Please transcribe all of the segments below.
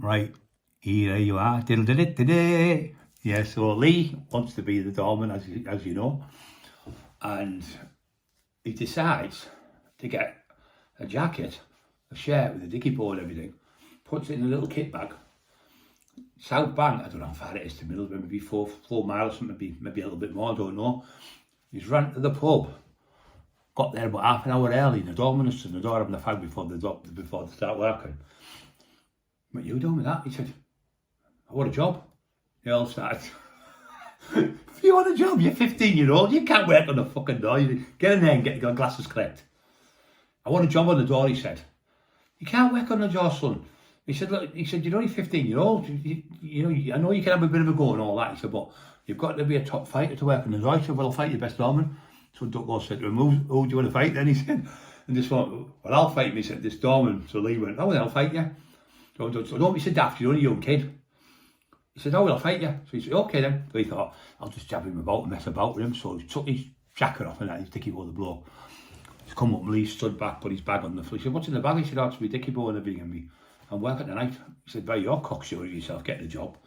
Right, here you are. Diddle-diddle-diddle. Yeah, so Lee wants to be the doorman, as you know, and he decides to get a jacket, a shirt with a dicky board and everything, puts it in a little kit bag. South Bank, I don't know how far it is to Middlesbrough, maybe 4 miles, maybe a little bit more, I don't know. He's ran to the pub, got there about half an hour early, and the doorman was in the door having the fag before they start working. What are you doing with that? He said, I want a job. They all started. If you want a job, you're 15-year-old, you can't work on the fucking door. You get in there and get your glasses clipped. I want a job on the door, he said. You can't work on the door, son. He said, look, you're only 15-year-old. I know you can have a bit of a go and all that. He said, but you've got to be a top fighter to work on the door. He said, well, I'll fight your best doorman. So Ducko said to him, who do you want to fight then? He said, and this one, well, I'll fight him. He said, this doorman. So Lee went, oh, then I'll fight you. So don't be so daft, you're only a young kid. He said, oh, well, I'll fight you. So he said, okay then. So he thought, I'll just jab him about and mess about with him. So he took his jacket off and that, his dicky bow, the bloke. He's come up, Lee stood back, put his bag on the floor. He said, what's in the bag? He said, oh, it's my dicky bow and everything and me. I'm working tonight. He said, well, you're cocksure of yourself getting a job.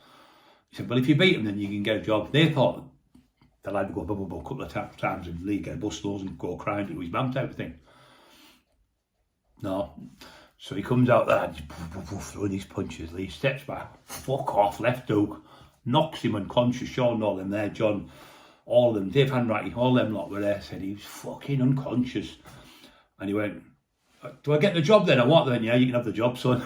He said, well, if you beat him, then you can get a job. They thought the lad would go bubble a couple of times and Lee get a bust nose and go crying to his mum type of thing. No. So he comes out there, throwing these punches. Lee steps back, fuck off, left hook, knocks him unconscious. Sean, all them there, John, all of them, Dave Hanratty, all them lot were there, said he was fucking unconscious. And he went, do I get the job then? I want then, yeah, you can have the job, son.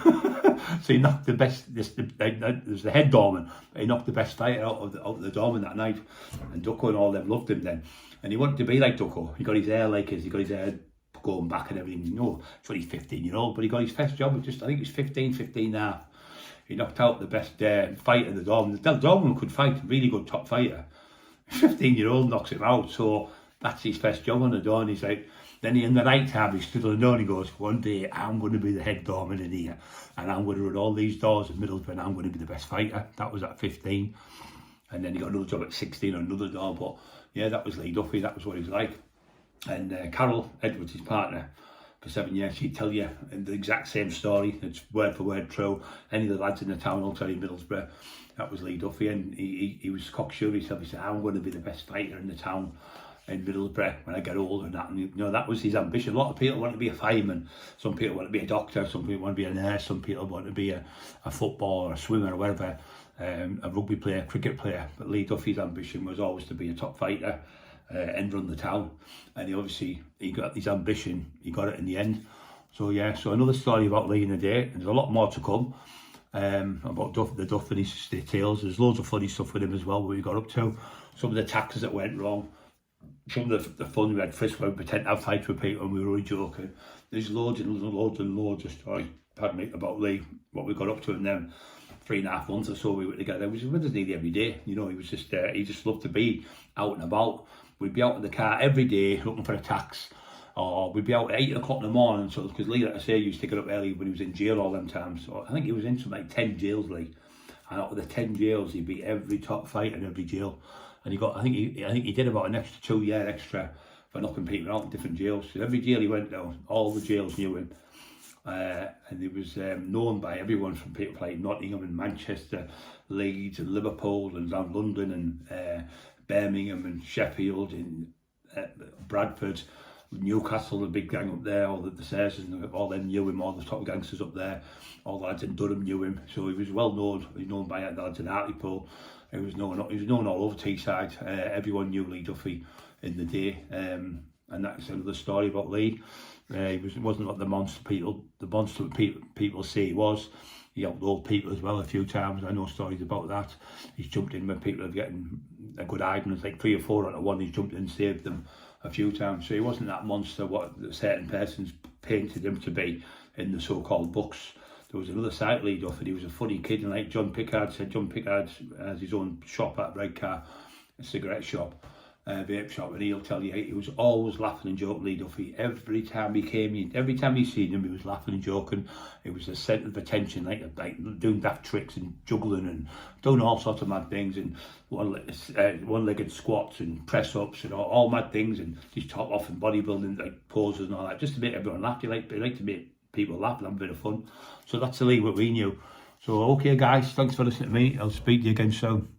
So he knocked the best, there's the head doorman, he knocked the best fighter out of the doorman that night. And Ducko and all them loved him then. And he wanted to be like Ducko. He got his hair like his, he got his hair going back and everything. You know, it's only 15-year-old, but he got his first job with I think he was 15 and a half. He knocked out the best fighter in the doorman. The doorman could fight, really good top fighter. 15-year-old knocks him out, so that's his first job on the door. And he's like, then in the night time, he stood on the door and he goes, one day I'm going to be the head doorman in here, and I'm going to run all these doors in Middlesbrough, and I'm going to be the best fighter. That was at 15. And then he got another job at 16 on another door. But yeah, that was Lee Duffy, that was what he was like. And Carol Edwards, his partner, for 7 years, she'd tell you the exact same story. It's word for word true. Any of the lads in the town will tell you Middlesbrough. That was Lee Duffy, and he was cocksure himself. He said, I'm going to be the best fighter in the town in Middlesbrough when I get older and that. And you know, that was his ambition. A lot of people want to be a fireman. Some people want to be a doctor. Some people want to be a nurse. Some people want to be a footballer, a swimmer, or whatever, a rugby player, cricket player. But Lee Duffy's ambition was always to be a top fighter and run the town. And he got his ambition, he got it in the end. So yeah, so another story about Lee in the day. There's a lot more to come about the Duff and his tales. There's loads of funny stuff with him as well, what we got up to. Some of the taxes that went wrong. Some of the fun we had, Frisk, when we pretend to have fights with people and we were only joking. There's loads and loads of stories, pardon me, about Lee, what we got up to in them 3.5 months or so we were together. He was with us nearly every day. You know, he just loved to be out and about. We'd be out in the car every day looking for a tax, or we'd be out at 8 o'clock in the morning. So, because Lee, like I say, used to get up early when he was in jail all them times. So I think he was in some like 10 jails, Lee. And out of the 10 jails, he beat every top fighter in every jail. And he got, I think he did about an extra 2 year extra for knocking people out in different jails. So every jail he went down, all the jails knew him. And he was known by everyone from people like Nottingham and Manchester, Leeds and Liverpool and around London and Birmingham and Sheffield and Bradford, Newcastle, the big gang up there, all the Saracens, all them knew him, all the top gangsters up there, all the lads in Durham knew him. So he was well known. He was known by the lads in Hartlepool. He was known all over Teesside. Everyone knew Lee Duffy in the day, and that's another story about Lee. He wasn't like the monster people say he was. He helped old people as well a few times. I know stories about that. He's jumped in when people are getting a good hiding. It's like 3 or 4 out of 1. He's jumped in and saved them a few times. So he wasn't that monster what certain persons painted him to be in the so-called books. There was another side of Lee Duffy. He was a funny kid, and like John Pickard said, John Pickard has his own shop at Redcar, a cigarette shop, vape shop, and he'll tell you he was always laughing and joking, Lee Duffy. Every time he came in, every time you seen him, he was laughing and joking. It was a centre of attention, like doing daft tricks and juggling and doing all sorts of mad things, and one-legged squats and press-ups and all mad things, and his top off and bodybuilding like poses and all that, just to make everyone laugh. He liked to make people laugh and have a bit of fun. So that's the Lee what we knew. So, okay, guys, thanks for listening to me. I'll speak to you again soon.